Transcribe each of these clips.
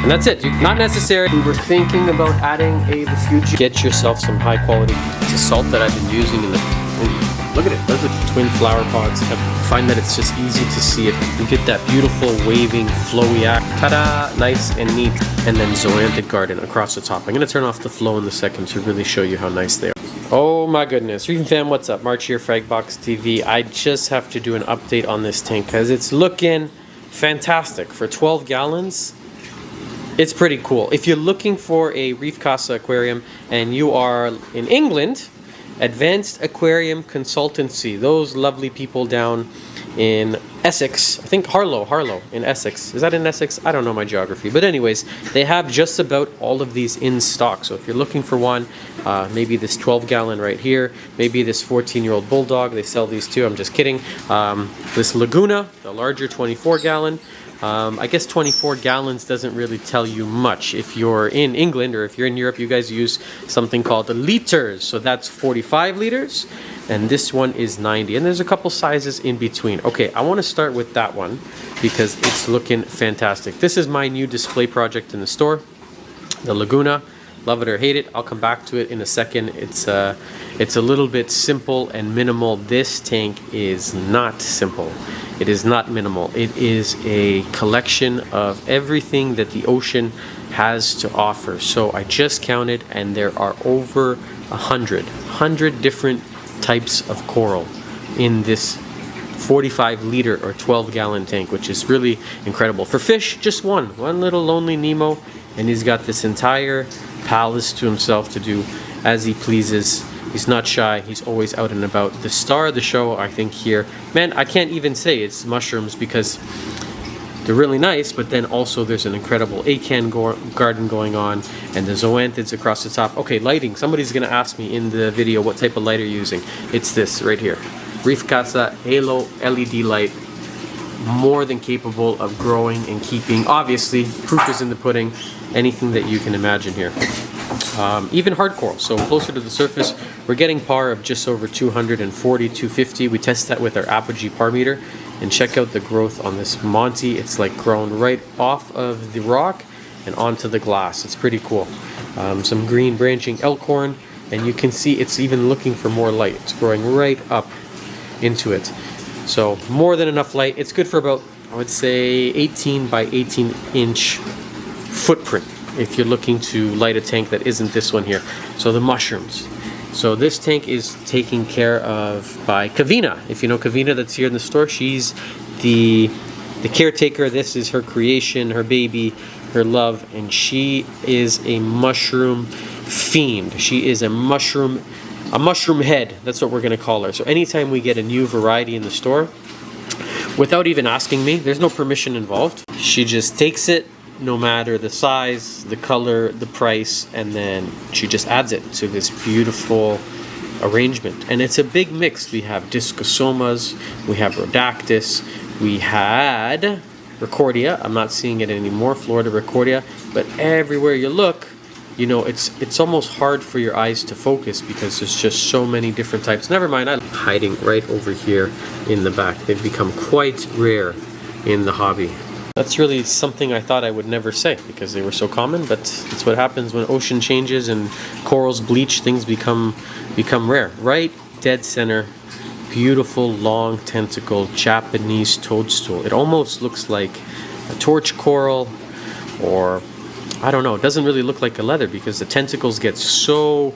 And that's it. Not necessary. We were thinking about adding a refuge. Get yourself some high quality. It's a salt that I've been using in the... Look at it. Those are twin flower pods. I find that it's just easy to see it. You get that beautiful waving, flowy act. Ta-da! Nice and neat. And then Zoanthid garden across the top. I'm going to turn off the flow in a second to really show you how nice they are. Oh my goodness. Reef fam, what's up? March here, Fragbox TV. I just have to do an update on this tank because it's looking fantastic. For 12 gallons, it's pretty cool. If you're looking for a Reef Casa aquarium and you are in England, Advanced Aquarium Consultancy, those lovely people down in Essex, I think Harlow in Essex. Is that in Essex? I don't know my geography. But anyways, they have just about all of these in stock. So if you're looking for one, maybe this 12 gallon right here, maybe this 14-year-old bulldog, they sell these too, I'm just kidding. This Laguna, the larger 24 gallon. I guess 24 gallons doesn't really tell you much. If you're in England or if you're in Europe, you guys use something called the liters. So that's 45 liters. And this one is 90. And there's a couple sizes in between. Okay, I want to start with that one because it's looking fantastic. This is my new display project in the store. The Laguna. Love it or hate it. I'll come back to it in a second. It's a little bit simple and minimal. This tank is not simple. It is not minimal. It is a collection of everything that the ocean has to offer. So I just counted and there are over 100 different types of coral in this 45 liter or 12 gallon tank, which is really incredible. For fish, just one little lonely Nemo, and he's got this entire palace to himself to do as he pleases. He's not shy. He's always out and about. The star of the show, I think here, man, I can't even say it's mushrooms because they're really nice, but then also there's an incredible acan garden going on and the zoanthids across the top. Okay, lighting. Somebody's going to ask me in the video what type of light are you using. It's this right here. Reef Casa Halo LED light. More than capable of growing and keeping. Obviously, proof is in the pudding. Anything that you can imagine here. Even hard coral, so closer to the surface, we're getting par of just over 240, 250. We test that with our apogee par meter, and check out the growth on this Monty. It's like grown right off of the rock and onto the glass. It's pretty cool. Some green branching elkhorn, and you can see it's even looking for more light. It's growing right up into it. So more than enough light. It's good for about, I would say, 18 by 18 inch footprint if you're looking to light a tank that isn't this one here. So the mushrooms. So this tank is taken care of by Kavina. If you know Kavina, that's here in the store, she's the caretaker. This is her creation, her baby, her love, and she is a mushroom fiend. She is a mushroom head. That's what we're going to call her. So anytime we get a new variety in the store, without even asking me, there's no permission involved. She just takes it, no matter the size, the color, the price, and then she just adds it to this beautiful arrangement. And it's a big mix. We have Discosomas, we have Rhodactis, we had Recordia. I'm not seeing it anymore, Florida Recordia, but everywhere you look, you know, it's almost hard for your eyes to focus because there's just so many different types. Never mind, I'm hiding right over here in the back. They've become quite rare in the hobby. That's really something I thought I would never say because they were so common, but it's what happens when ocean changes and corals bleach, things become rare. Right dead center, beautiful long tentacle Japanese toadstool. It almost looks like a torch coral, or I don't know, it doesn't really look like a leather because the tentacles get so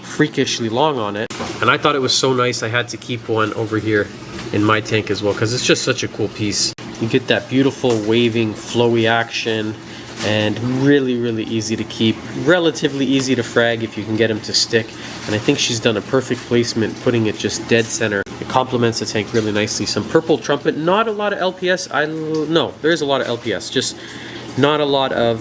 freakishly long on it. And I thought it was so nice I had to keep one over here in my tank as well because it's just such a cool piece. You get that beautiful waving flowy action and really easy to keep, relatively easy to frag if you can get them to stick. And I think she's done a perfect placement putting it just dead center. It complements the tank really nicely. Some purple trumpet, not a lot of LPS. No, there is a lot of LPS, just not a lot of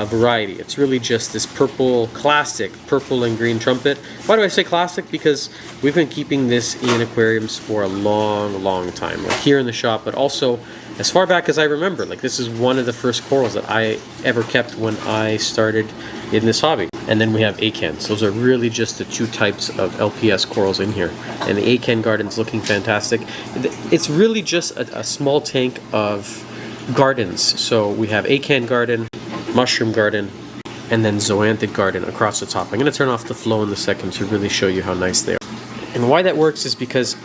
variety. It's really just this purple, classic purple and green trumpet. Why do I say classic? Because we've been keeping this in aquariums for a long time, like here in the shop, but also as far back as I remember. Like this is one of the first corals that I ever kept when I started in this hobby. And then we have acans. Those are really just the two types of LPS corals in here. And the acan garden's looking fantastic. It's really just a small tank of gardens. So we have acan garden, mushroom garden, and then Zoanthid garden across the top. I'm going to turn off the flow in a second to really show you how nice they are. And why that works is because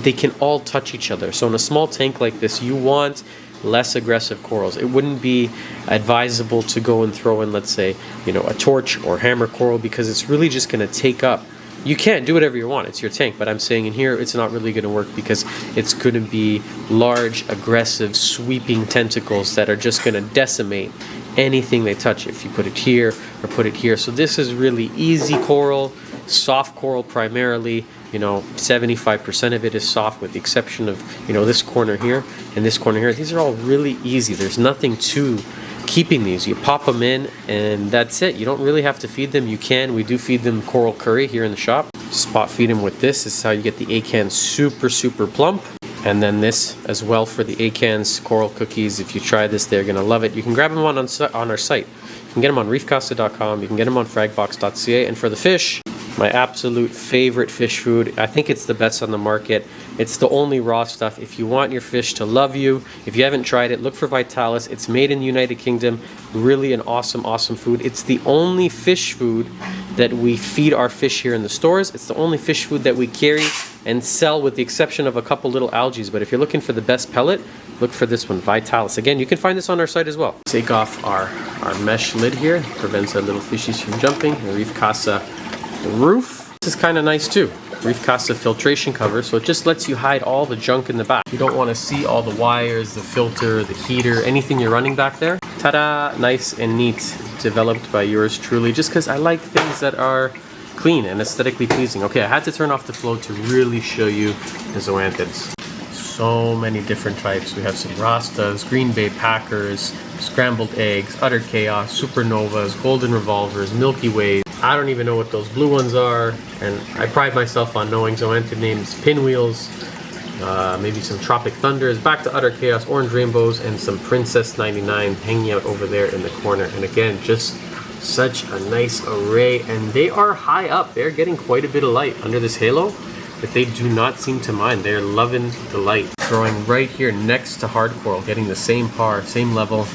they can all touch each other. So in a small tank like this, you want less aggressive corals. It wouldn't be advisable to go and throw in, let's say, you know, a torch or hammer coral, because it's really just going to take up. You can't do whatever you want, it's your tank, but I'm saying in here it's not really going to work because it's going to be large, aggressive, sweeping tentacles that are just going to decimate anything they touch if you put it here or put it here. So this is really easy coral, soft coral primarily. You know, 75% of it is soft, with the exception of, you know, this corner here and this corner here. These are all really easy. There's nothing to keeping these. You pop them in and that's it. You don't really have to feed them. You can. We do feed them coral curry here in the shop. Spot feed them with this. This is how you get the acans super plump. And then this as well for the acans coral cookies. If you try this, they're gonna love it. You can grab them on our site. You can get them on reefcasa.com. You can get them on fragbox.ca. And for the fish, my absolute favorite fish food. I think it's the best on the market. It's the only raw stuff. If you want your fish to love you, if you haven't tried it, look for Vitalis. It's made in the United Kingdom. Really an awesome food. It's the only fish food that we feed our fish here in the stores. It's the only fish food that we carry and sell, with the exception of a couple little algae. But if you're looking for the best pellet, look for this one, Vitalis. Again, you can find this on our site as well. Take off our mesh lid here. Prevents our little fishies from jumping. The Reef Casa roof. This is kind of nice too. Reef Casa filtration cover, so it just lets you hide all the junk in the back. You don't want to see all the wires, the filter, the heater, anything you're running back there. Ta-da! Nice and neat. Developed by yours truly, just because I like things that are clean and aesthetically pleasing. Okay, I had to turn off the flow to really show you the Zoanthids. So many different types. We have some Rastas, Green Bay Packers, Scrambled Eggs, Utter Chaos, Supernovas, Golden Revolvers, Milky Ways. I don't even know what those blue ones are, and I pride myself on knowing Zoanthid names. Pinwheels, maybe some Tropic Thunders, back to Utter Chaos, Orange Rainbows, and some Princess 99 hanging out over there in the corner. And again, just such a nice array, and they are high up. They're getting quite a bit of light under this halo that they do not seem to mind. They're loving the light. Growing right here next to hard coral, getting the same par, same level,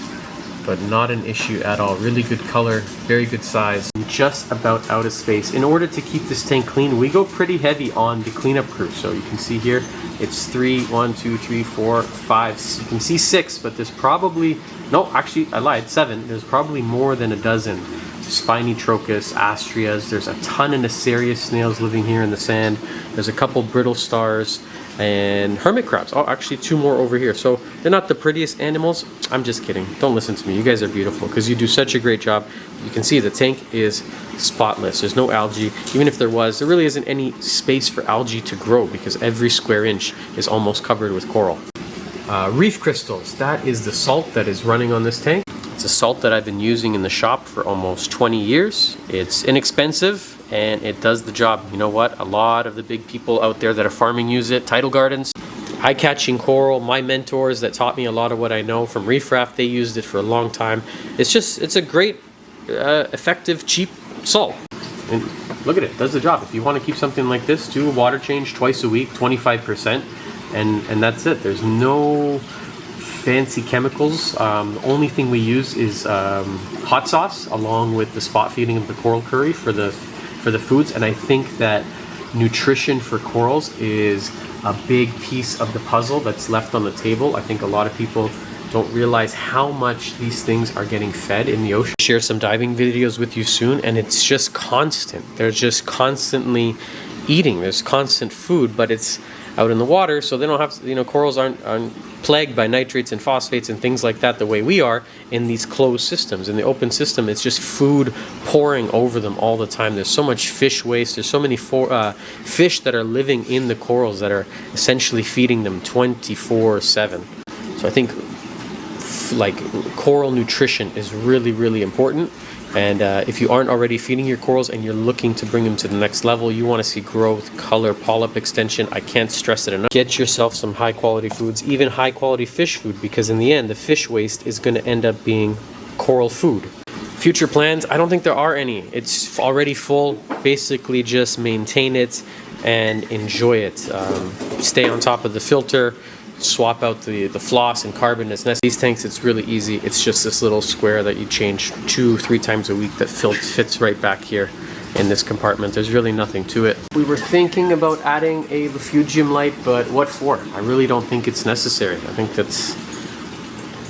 but not an issue at all. Really good color, very good size. Just about out of space. In order to keep this tank clean, we go pretty heavy on the cleanup crew. So you can see here, it's 1, 2, 3, 4, 5. You can see 6, but there's probably, no, actually I lied, 7. There's probably more than a dozen. Spiny Trochus, Astrias. There's a ton of Nacerius snails living here in the sand. There's a couple brittle stars and hermit crabs. Oh, actually 2 more over here. So they're not the prettiest animals. I'm just kidding. Don't listen to me. You guys are beautiful because you do such a great job. You can see the tank is spotless. There's no algae. Even if there was, there really isn't any space for algae to grow because every square inch is almost covered with coral. Reef crystals. That is the salt that is running on this tank. It's a salt that I've been using in the shop for almost 20 years. It's inexpensive and it does the job. You know what? A lot of the big people out there that are farming use it. Tidal gardens, eye-catching coral. My mentors that taught me a lot of what I know from Reef Raft, they used it for a long time. It's a great, effective, cheap salt. And look at it, does the job. If you want to keep something like this, do a water change twice a week, 25%, and that's it. There's no fancy chemicals. The only thing we use is hot sauce along with the spot feeding of the coral curry for the foods. And I think that nutrition for corals is a big piece of the puzzle that's left on the table. I think a lot of people don't realize how much these things are getting fed in the ocean. Share some diving videos with you soon, and it's just constant. They're just constantly eating. There's constant food, but it's out in the water, so they don't have to, corals aren't plagued by nitrates and phosphates and things like that the way we are in these closed systems. In the open system, it's just food pouring over them all the time. There's so much fish waste. There's so many fish that are living in the corals that are essentially feeding them 24/7. So I think like coral nutrition is really, really important. And if you aren't already feeding your corals and you're looking to bring them to the next level, you want to see growth, color, polyp extension. I can't stress it enough. Get yourself some high quality foods, even high quality fish food, because in the end, the fish waste is going to end up being coral food. Future plans, I don't think there are any. It's already full. Basically just maintain it and enjoy it. Stay on top of the filter. swap out the floss and carbon as necessary. These tanks, it's really easy. It's just this little square that you change 2-3 times a week that fits right back here in this compartment. There's really nothing to it. We were thinking about adding a refugium light, but what for? I really don't think it's necessary. I think that's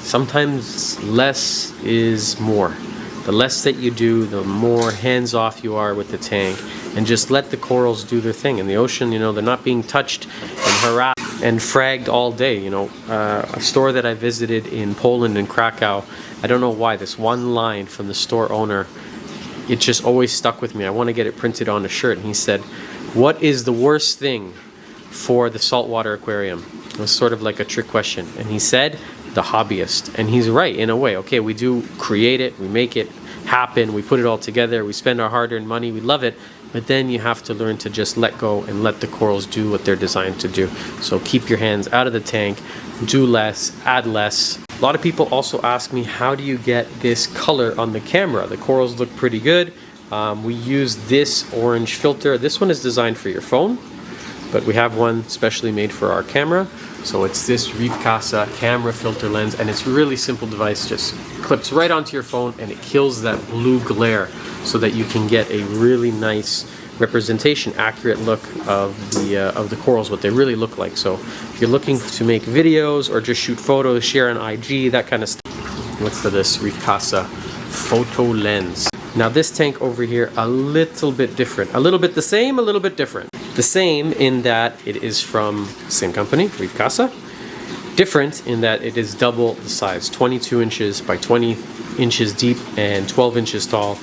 sometimes less is more. The less that you do, the more hands-off you are with the tank, and just let the corals do their thing. In the ocean, you know, they're not being touched and harassed and fragged all day. You know, a store that I visited in Poland, in Krakow, I don't know why, this one line from the store owner, it just always stuck with me. I want to get it printed on a shirt. And he said, "What is the worst thing for the saltwater aquarium?" It was sort of like a trick question. And he said, "The hobbyist." And he's right in a way. Okay, we do create it, we make it happen, we put it all together, we spend our hard-earned money, we love it, but then you have to learn to just let go and let the corals do what they're designed to do. So keep your hands out of the tank, do less, add less. A lot of people also ask me, how do you get this color on the camera? The corals look pretty good. We use this orange filter. This one is designed for your phone, but we have one specially made for our camera. So it's this Reef camera filter lens, and it's a really simple device. Just clips right onto your phone and it kills that blue glare so that you can get a really nice representation, accurate look of the corals, what they really look like. So if you're looking to make videos or just shoot photos, share on IG, that kind of stuff, look for this Reef photo lens. Now this tank over here, a little bit different. A little bit the same, a little bit different. The same in that it is from the same company, Reef. Different in that it is double the size, 22 inches by 20 inches deep and 12 inches tall,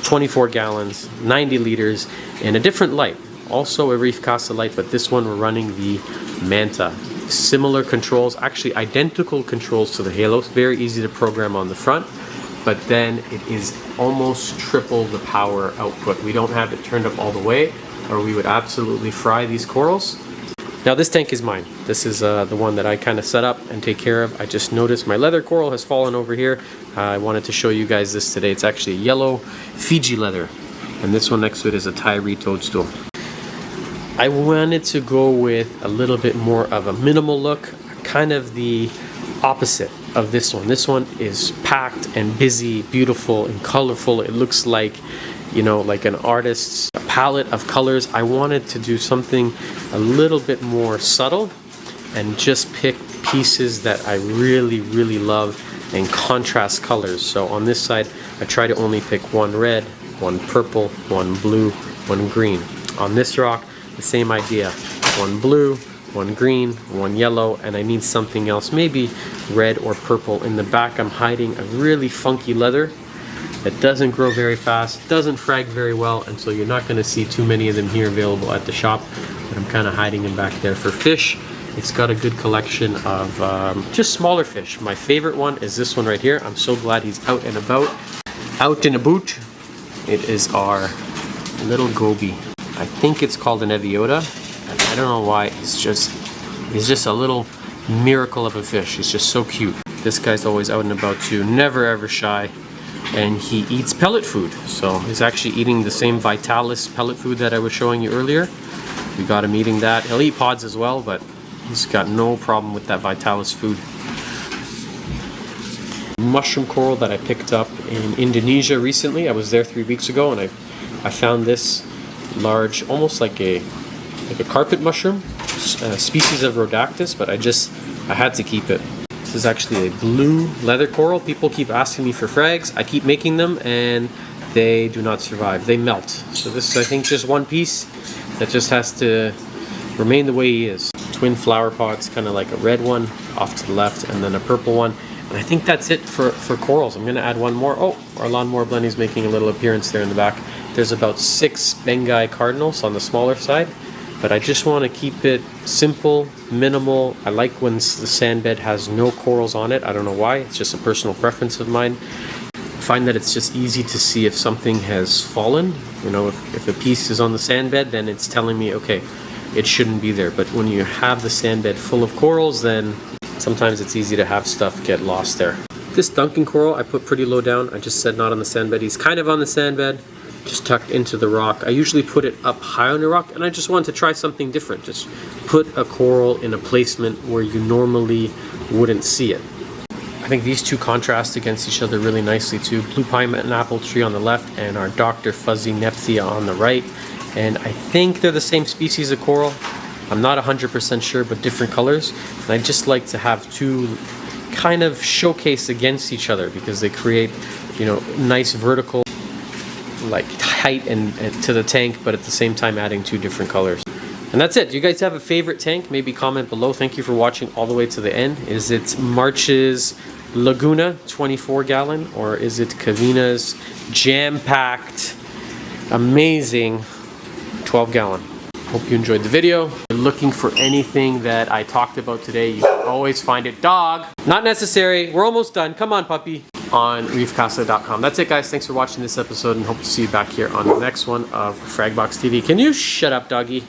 24 gallons, 90 liters, and a different light. Also a Reef light, but this one we're running the Manta. Similar controls, actually identical controls to the Halo. Very easy to program on the front, but then it is almost triple the power output. We don't have it turned up all the way, or we would absolutely fry these corals. Now this tank is mine. This is the one that I kind of set up and take care of. I just noticed my leather coral has fallen over here. I wanted to show you guys this today. It's actually a yellow Fiji leather, and this one next to it is a Thai toadstool. I wanted to go with a little bit more of a minimal look, kind of the opposite of this one. This one is packed and busy, beautiful and colorful. It looks like, you know, like an artist's palette of colors. I wanted to do something a little bit more subtle and just pick pieces that I really, really love and contrast colors. So on this side, I try to only pick one red, one purple, one blue, one green. On this rock, the same idea. One blue, one green, one yellow, and I need something else, maybe red or purple. In the back, I'm hiding a really funky leather that doesn't grow very fast, doesn't frag very well, and so you're not going to see too many of them here available at the shop, but I'm kind of hiding them back there. For fish, it's got a good collection of just smaller fish. My favorite one is this one right here. I'm so glad he's out and about. Out and about. It is our little goby. I think it's called an Eviota. I don't know why. He's just a little miracle of a fish. He's just so cute. This guy's always out and about too, never ever shy. And he eats pellet food. So he's actually eating the same Vitalis pellet food that I was showing you earlier. We got him eating that. He'll eat pods as well, but he's got no problem with that Vitalis food. Mushroom coral that I picked up in Indonesia recently. I was there 3 weeks ago, and I found this large, almost like a carpet mushroom, species of Rhodactis, but I had to keep it. This is actually a blue leather coral. People keep asking me for frags. I keep making them and they do not survive. They melt. So this is, I think, just one piece that just has to remain the way he is. Twin flower pots, kind of like a red one off to the left and then a purple one. And I think that's it for corals. I'm going to add one more. Oh, our lawnmower Blenny's making a little appearance there in the back. There's about 6 Bengai cardinals on the smaller side. But I just want to keep it simple, minimal. I like when the sand bed has no corals on it. I don't know why. It's just a personal preference of mine. I find that it's just easy to see if something has fallen. You know, if a piece is on the sand bed, then it's telling me, okay, it shouldn't be there. But when you have the sand bed full of corals, then sometimes it's easy to have stuff get lost there. This Duncan coral I put pretty low down. I just said not on the sand bed. He's kind of on the sand bed, just tucked into the rock. I usually put it up high on the rock, and I just wanted to try something different. Just put a coral in a placement where you normally wouldn't see it. I think these two contrast against each other really nicely too. Blue pineapple tree on the left and our Dr. Fuzzy Nephthia on the right. And I think they're the same species of coral. I'm not 100% sure, but different colors. And I just like to have two kind of showcase against each other because they create, you know, nice vertical like height and to the tank, but at the same time adding two different colors. And that's it. Do you guys have a favorite tank? Maybe comment below. Thank you for watching all the way to the end. Is it March's Laguna 24 gallon, or is it Kavina's jam-packed, amazing 12 gallon? Hope you enjoyed the video. If you're looking for anything that I talked about today, you can always find it. Dog! Not necessary. We're almost done. Come on, puppy. On reefcasa.com. That's it, guys. Thanks for watching this episode, and hope to see you back here on the next one of Fragbox TV. Can you shut up, doggy?